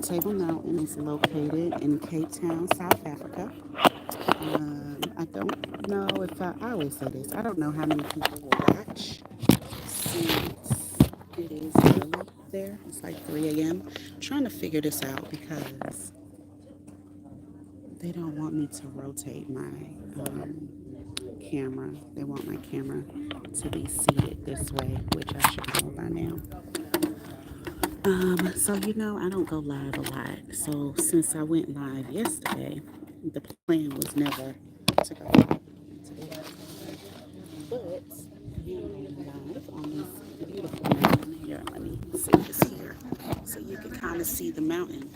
Table Mountain is located in Cape Town, South Africa. I don't know if I always say this. I don't know how many people will watch since it is early there. It's like 3 a.m. Trying to figure this out because they don't want me to rotate my camera. They want my camera to be seated this way, which I should know by now. I don't go live a lot. So since I went live yesterday, the plan was never to go live today. But I am live on this beautiful mountain here. Let me see this here so you can kind of see the mountain.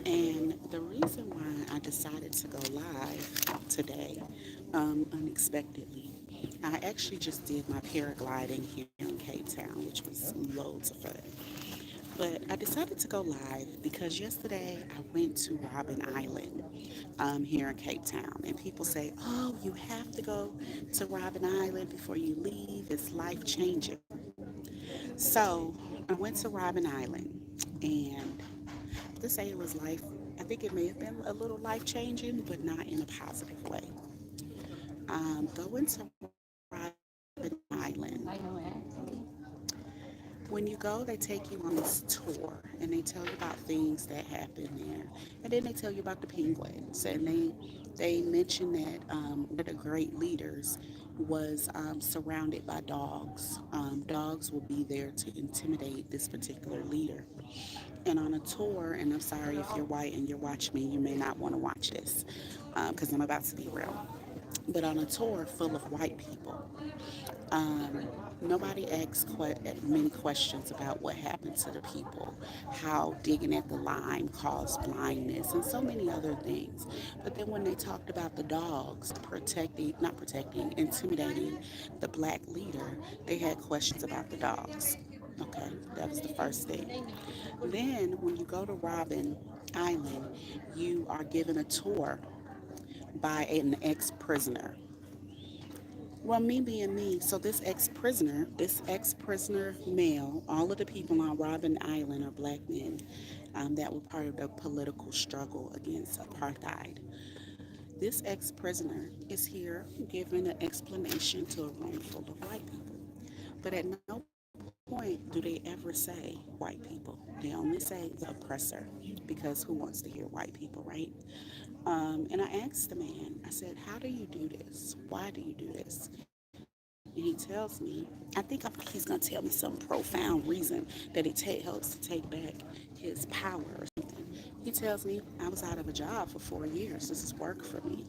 And the reason why I decided to go live today, unexpectedly, I actually just did my paragliding here in Cape Town, which was loads of fun. But I decided to go live because yesterday I went to Robin Island here in Cape Town. And people say, oh, you have to go to Robin Island before you leave. It's life changing. So I went to Robin Island and to say it was life, I think it may have been a little life changing, but not in a positive way. Going to Robin Island, when you go, they take you on this tour and they tell you about things that happen there. And then they tell you about the penguins. And they mention that one of the great leaders was surrounded by dogs. Dogs will be there to intimidate this particular leader. And on a tour, and I'm sorry if you're white and you're watching me, you may not want to watch this because I'm about to be real. But on a tour full of white people, um, nobody asks many questions about what happened to the people, how digging at the lime caused blindness, and so many other things. But then when they talked about the dogs not protecting, intimidating the black leader, they had questions about the dogs. Okay, that was the first thing. Then when you go to Robin Island, you are given a tour by an ex prisoner. Well, me being me, so this ex-prisoner male, all of the people on Robben Island are black men that were part of the political struggle against apartheid. This ex-prisoner is here giving an explanation to a room full of white people. But at no point do they ever say white people. They only say the oppressor because who wants to hear white people, right? And I asked the man, I said, how do you do this? Why do you do this? And he tells me, he's going to tell me some profound reason that helps to take back his power or something. He tells me, I was out of a job for 4 years. This is work for me.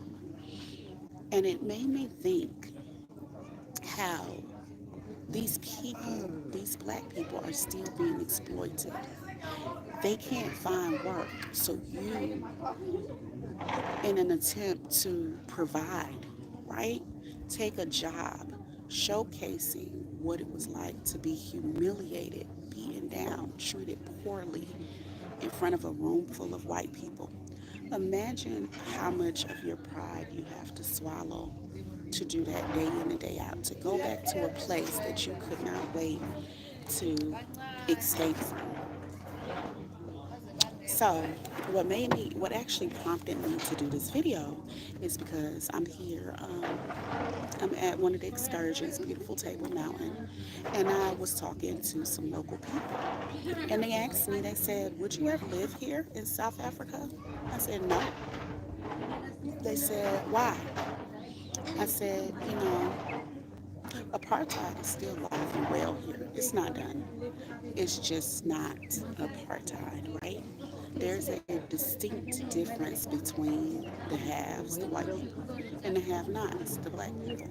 And it made me think how these black people are still being exploited. They can't find work. So you, in an attempt to provide, right? Take a job showcasing what it was like to be humiliated, beaten down, treated poorly in front of a room full of white people. Imagine how much of your pride you have to swallow to do that day in and day out, to go back to a place that you could not wait to escape from. So, what actually prompted me to do this video is because I'm here, I'm at one of the excursions, beautiful Table Mountain, and I was talking to some local people. And they asked me, they said, would you ever live here in South Africa? I said, no. They said, why? I said, apartheid is still alive and well here. It's not done. It's just not apartheid, right? There's a distinct difference between the haves, the white people, and the have-nots, the black people.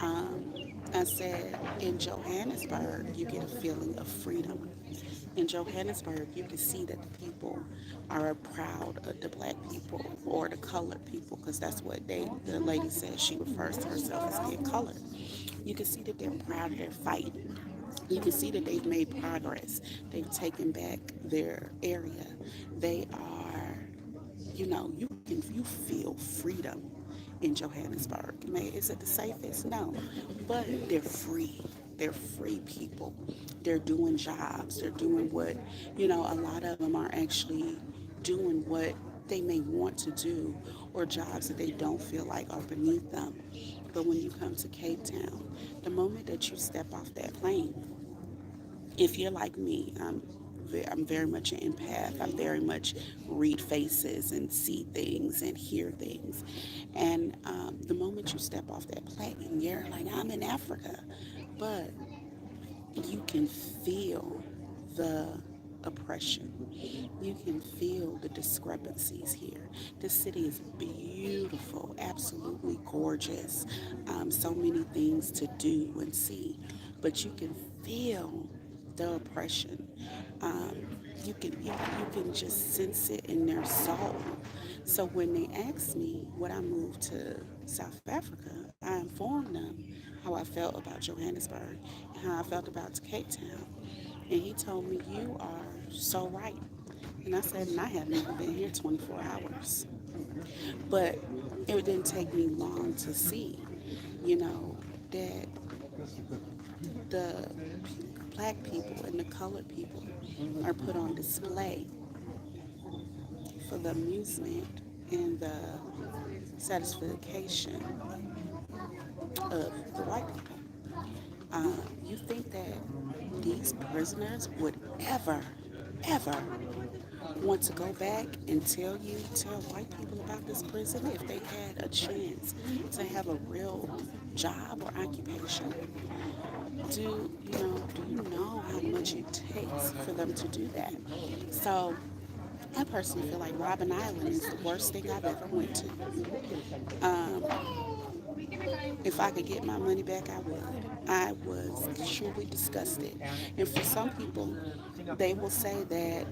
Um, I said, in Johannesburg, you get a feeling of freedom. In Johannesburg, you can see that the people are proud of the black people or the colored people, because that's what the lady said. She refers to herself as being colored. You can see that they're proud of their fight. You can see that they've made progress. They've taken back their area. They are, you feel freedom in Johannesburg. Is it the safest? No, but they're free. They're free people. They're doing jobs. They're doing what, a lot of them are actually doing what they may want to do, or jobs that they don't feel like are beneath them. But when you come to Cape Town, the moment that you step off that plane, if you're like me, I'm very much an empath. I very much read faces and see things and hear things. And the moment you step off that plane, you're like, I'm in Africa. But you can feel the oppression. You can feel the discrepancies here. The city is beautiful, absolutely gorgeous. So many things to do and see, but you can feel the oppression. Um, you can just sense it in their soul. So when they asked me would I move to South Africa, I informed them how I felt about Johannesburg and how I felt about Cape Town. And he told me, "You are so right." And I said, "And I haven't even been here 24 hours." But it didn't take me long to see, that the black people and the colored people are put on display for the amusement and the satisfaction of the white people. You think that these prisoners would ever want to go back and tell white people about this prison if they had a chance to have a real job or occupation? Do you know how much it takes for them to do that? So I personally feel like Robben Island is the worst thing I've ever went to. Um, if I could get my money back, I would. I was truly disgusted. And for some people, they will say that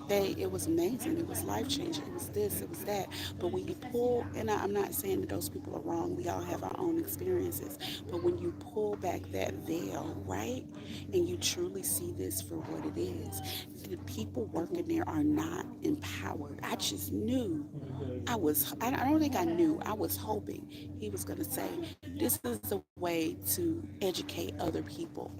it was amazing, it was life changing, it was this, it was that. But when you pull, and I'm not saying that those people are wrong, we all have our own experiences, but when you pull back that veil, right, and you truly see this for what it is, the people working there are not empowered. I just knew. I don't think I knew. I was hoping he was going to say, this is a way to educate other people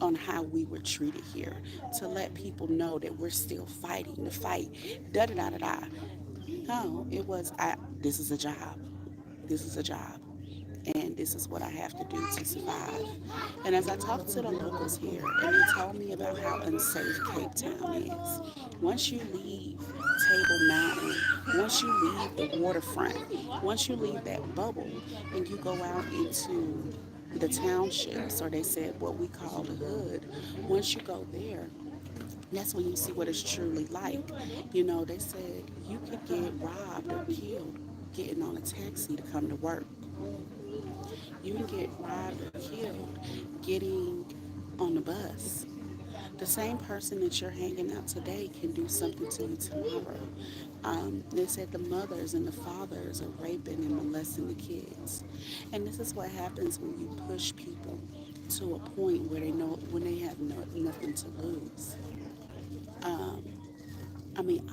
on how we were treated here, to let people know that we're still fighting the fight. Da da da da da. No, it was, this is a job. This is a job. And this is what I have to do to survive. And as I talked to the locals here, and they told me about how unsafe Cape Town is. Once you leave Table Mountain, once you leave the waterfront, once you leave that bubble, and you go out into the townships, or they said what we call the hood, once you go there, that's when you see what it's truly like. They said you could get robbed or killed getting on a taxi to come to work. You can get robbed or killed getting on the bus. The same person that you're hanging out today can do something to you tomorrow. They said the mothers and the fathers are raping and molesting the kids. And this is what happens when you push people to a point where they know when they have nothing to lose. Um,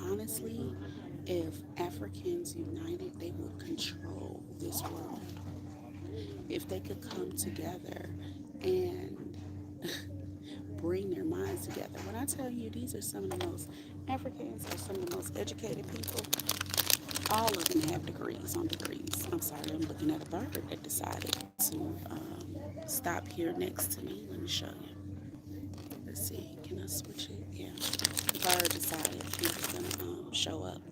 honestly, if Africans united, they would control this world. If they could come together and bring their minds together. When I tell you these are some of the most, Africans are some of the most educated people, all of them have degrees on degrees. I'm sorry, I'm looking at a bird that decided to stop here next to me. Let me show you. Let's see, can I switch it? Yeah. The bird decided he was going to show up.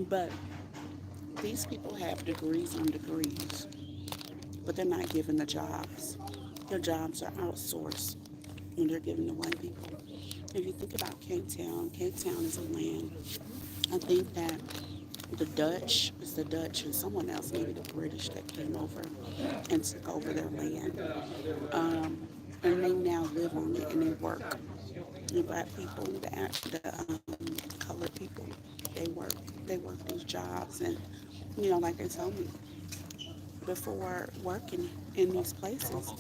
But these people have degrees on degrees, but they're not given the jobs. Their jobs are outsourced and they're given to white people. If you think about Cape Town is a land. I think that the Dutch and someone else, maybe the British, that came over and took over their land. And they now live on it and they work. The black people, the colored people, they work. They work these jobs, and like they told me before, working in these places,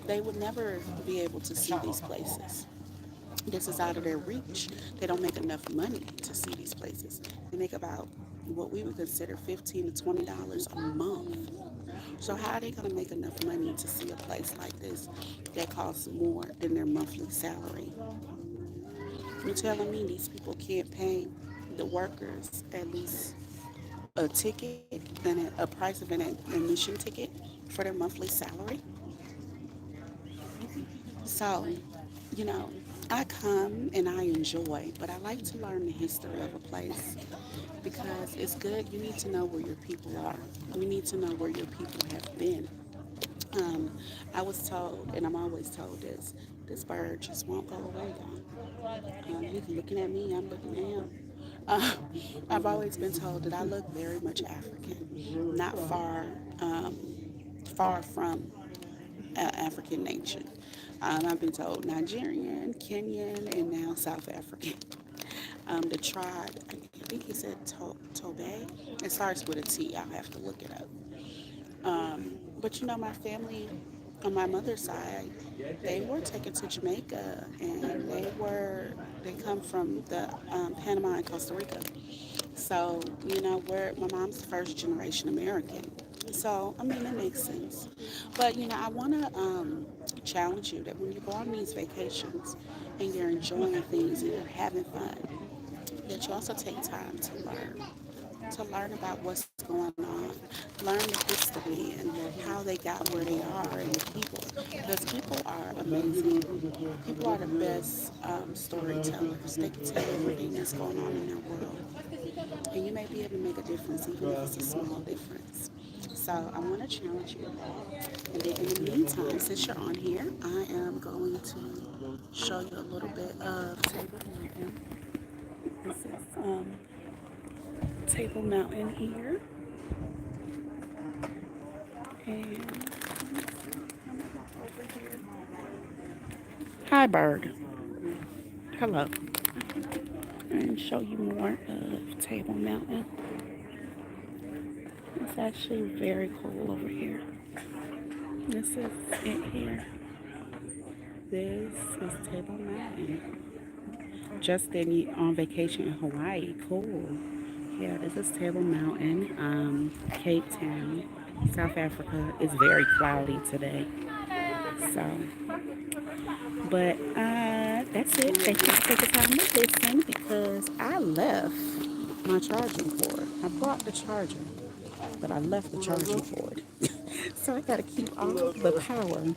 they would never be able to see these places. This is out of their reach. They don't make enough money to see these places. They make about what we would consider $15 to $20 a month. So how are they going to make enough money to see a place like this that costs more than their monthly salary? You're telling me these people can't pay the workers at least a ticket and a price of an admission ticket for their monthly salary? So, you know, I come and I enjoy, but I like to learn the history of a place because it's good. You need to know where your people are. You need to know where your people have been. Um, I was told, and I'm always told this bird just won't go away, y'all. He's looking at me, I'm looking at him. Uh, I've always been told that I look very much African, not far from African nation. I've been told Nigerian, Kenyan, and now South African. The tribe, I think he said Tobe. It starts with a T. I'll have to look it up. But you know, my family on my mother's side, they were taken to Jamaica, and they come from the Panama and Costa Rica. So you know, my mom's first generation American. So I mean, it makes sense. But you know, I want to challenge you that when you go on these vacations and you're enjoying things and you're having fun, that you also take time to learn about what's going on, learn the history and how they got where they are, and the people. Because people are amazing. People are the best storytellers. They can tell you everything that's going on in their world. And you may be able to make a difference, even if it's a small difference. So I want to challenge you. And then in the meantime, since you're on here, I am going to show you a little bit of Table Mountain. This is Table Mountain here. And over here. Hi, bird. Hello. And show you more of Table Mountain. It's actually very cool over here. This is it here. This is Table Mountain. Just on vacation in Hawaii. Cool. Yeah, this is Table Mountain, Cape Town, South Africa. It's very cloudy today. So, but that's it. Thank you for taking time to listen because I left my charging cord. I brought the charger, but I left the charging cord. So I got to keep all the power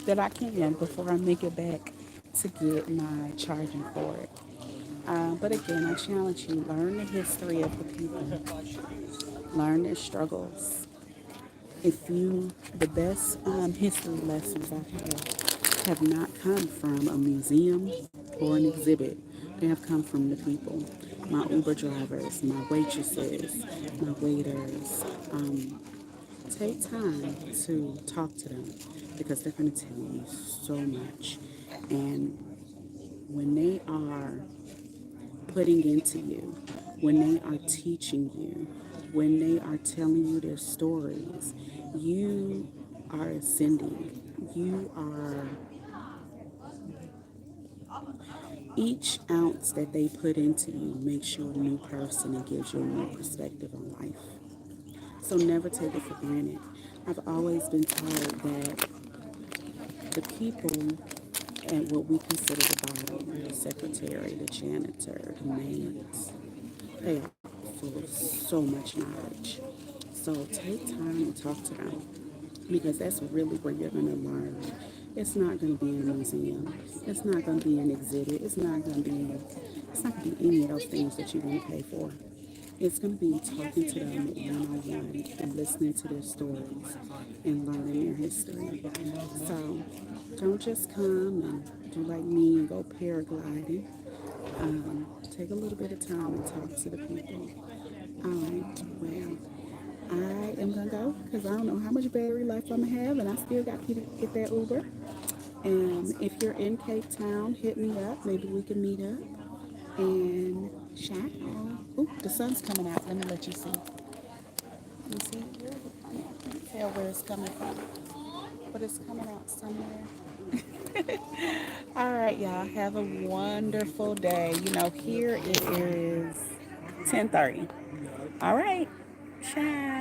that I can before I make it back to get my charging cord. But again, I challenge you, learn the history of the people, learn their struggles. The best history lessons I've had have not come from a museum or an exhibit. They have come from the people, my Uber drivers, my waitresses, my waiters. Take time to talk to them because they're going to tell you so much. And when they are putting into you, when they are teaching you, when they are telling you their stories, you are ascending. You are, each ounce that they put into you makes you a new person and gives you a new perspective on life. So never take it for granted. I've always been told that the people at what we consider the bottom, the secretary, the janitor, the maids, they are full of so much knowledge. So take time and talk to them because that's really where you're going to learn. It's not going to be in a museum. It's not going to be an exhibit. It's not going to be any of those things that you're going to pay for. It's going to be talking to them one-on-one and listening to their stories and learning their history. So don't just come and do like me and go paragliding. Take a little bit of time and talk to the people. Well, I am gonna go because I don't know how much battery life I'm gonna have, and I still got to get that Uber. And if you're in Cape Town, hit me up. Maybe we can meet up and chat. Ooh, the sun's coming out. Let me let you see. You see? I can't tell where it's coming from, but it's coming out somewhere. All right, y'all. Have a wonderful day. Here it is 10:30. All right. Ciao.